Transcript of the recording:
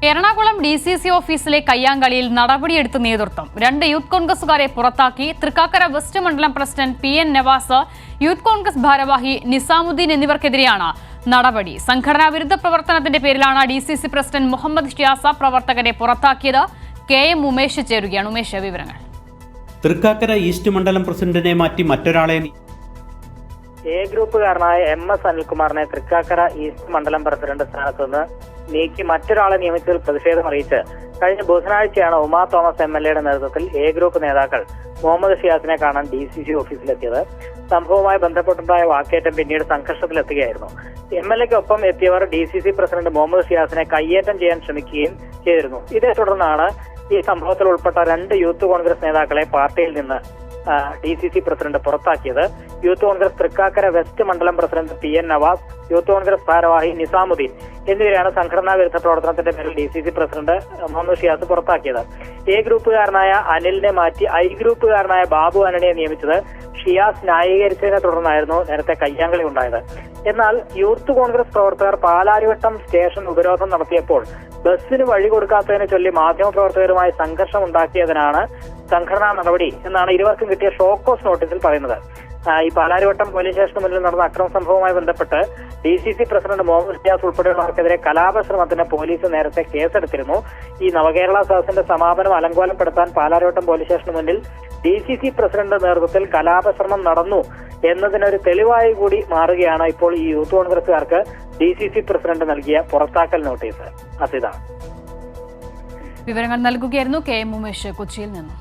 Ernakulam DCC ഓഫീസിലെ കയ്യാങ്കളിയിൽ നടപടിയെടുത്ത നേതൃത്വം 2 youth കോൺഗ്രസുകാരെ പുറത്താക്കി. തൃക്കാക്കര വെസ്റ്റ് മണ്ഡലം president PN Navas, youth Congress ഭാരവാഹി നിസാമുദ്ദീൻ എന്നിവർക്കെതിരെയാണ് നടപടി. സംഘടനാ വിരുദ്ധ പ്രവർത്തനത്തിന്റെ പേരിലാണ് DCC പ്രസിഡന്റ് മുഹമ്മദ് ഷിയാസ പ്രവർത്തകരെ പുറത്താക്കിയത്. KM ഉമേഷ് ചേരുകയാണ്. ഉമേഷ്, വിവരങ്ങൾ. തൃക്കാക്കര ഈസ്റ്റ് മണ്ഡലം പ്രസിഡന്റിനെ മാറ്റി മറ്റൊരാളെ എ ഗ്രൂപ്പുകാരനായ MS അനിൽകുമാറിനെ തൃക്കാക്കര ഈസ്റ്റ് മണ്ഡലം പ്രസിഡന്റ് സ്ഥാനത്ത് നിന്ന് നീക്കി മറ്റൊരാളെ നിയമിച്ചതിൽ പ്രതിഷേധം അറിയിച്ച് കഴിഞ്ഞ ബുധനാഴ്ചയാണ് ഉമാ തോമസ് MLA നേതൃത്വത്തിൽ എ ഗ്രൂപ്പ് നേതാക്കൾ മുഹമ്മദ് ഷിയാസിനെ കാണാൻ DCC ഓഫീസിലെത്തിയത്. സംഭവവുമായി ബന്ധപ്പെട്ടുണ്ടായ വാക്കേറ്റം പിന്നീട് സംഘർഷത്തിലെത്തുകയായിരുന്നു. MLAക്കൊപ്പം എത്തിയവർ DCC പ്രസിഡന്റ് മുഹമ്മദ് ഷിയാസിനെ കയ്യേറ്റം ചെയ്യാൻ ശ്രമിക്കുകയും ചെയ്തിരുന്നു. ഇതേ തുടർന്നാണ് ഈ സംഭവത്തിൽ ഉൾപ്പെട്ട 2 യൂത്ത് കോൺഗ്രസ് നേതാക്കളെ പാർട്ടിയിൽ നിന്ന് DCC പ്രസിഡന്റ് പുറത്താക്കിയത്. യൂത്ത് കോൺഗ്രസ് തൃക്കാക്കര വെസ്റ്റ് മണ്ഡലം president PN Navas, youth Congress ഭാരവാഹി നിസാമുദ്ദീൻ എന്നിവരെയാണ് സംഘടനാ വിരുദ്ധ പ്രവർത്തനത്തിന്റെ പേരിൽ DCC പ്രസിഡന്റ് മുഹമ്മദ് ഷിയാസ് പുറത്താക്കിയത്. എ ഗ്രൂപ്പുകാരനായ അനിലിനെ മാറ്റി I ഗ്രൂപ്പുകാരനായ ബാബു ആന്റണിയെ നിയമിച്ചത് ഷിയാസ് ന്യായീകരിച്ചതിനെ തുടർന്നായിരുന്നു നേരത്തെ കയ്യാങ്കളി ഉണ്ടായത്. എന്നാൽ യൂത്ത് കോൺഗ്രസ് പ്രവർത്തകർ പാലാരിവട്ടം സ്റ്റേഷൻ ഉപരോധം നടത്തിയപ്പോൾ ബസ്സിന് വഴി കൊടുക്കാത്തതിനെ ചൊല്ലി മാധ്യമപ്രവർത്തകരുമായി സംഘർഷം ഉണ്ടാക്കിയതിനാണ് സംഘടനാ നടപടി എന്നാണ് ഇരുവർക്കും കിട്ടിയ ഷോക്കോസ് നോട്ടീസിൽ പറയുന്നത്. ഈ പാലാരിവട്ടം പോലീസ് സ്റ്റേഷന് മുന്നിൽ നടന്ന അക്രമ സംഭവവുമായി ബന്ധപ്പെട്ട് DCC പ്രസിഡന്റ് മുഹമ്മദ് ഷിയാസ് ഉൾപ്പെടെയുള്ളവർക്കെതിരെ കലാപശ്രമത്തിന് പോലീസ് നേരത്തെ കേസെടുത്തിരുന്നു. ഈ നവകേരള സദസ്സിന്റെ സമാപനം അലങ്കോലപ്പെടുത്താൻ പാലാരിവട്ടം പോലീസ് സ്റ്റേഷന് മുന്നിൽ DCC പ്രസിഡന്റ് നേതൃത്വത്തിൽ കലാപശ്രമം നടന്നു എന്നതിനൊരു തെളിവായി കൂടി മാറുകയാണ് ഇപ്പോൾ ഈ യൂത്ത് കോൺഗ്രസുകാർക്ക് DCC പ്രസിഡന്റ് നൽകിയ പുറത്താക്കൽ നോട്ടീസ്. അസിതാണ് വിവരങ്ങൾ നൽകുകയായിരുന്നു KM ഉമേഷ് കൊച്ചിയിൽ നിന്നും.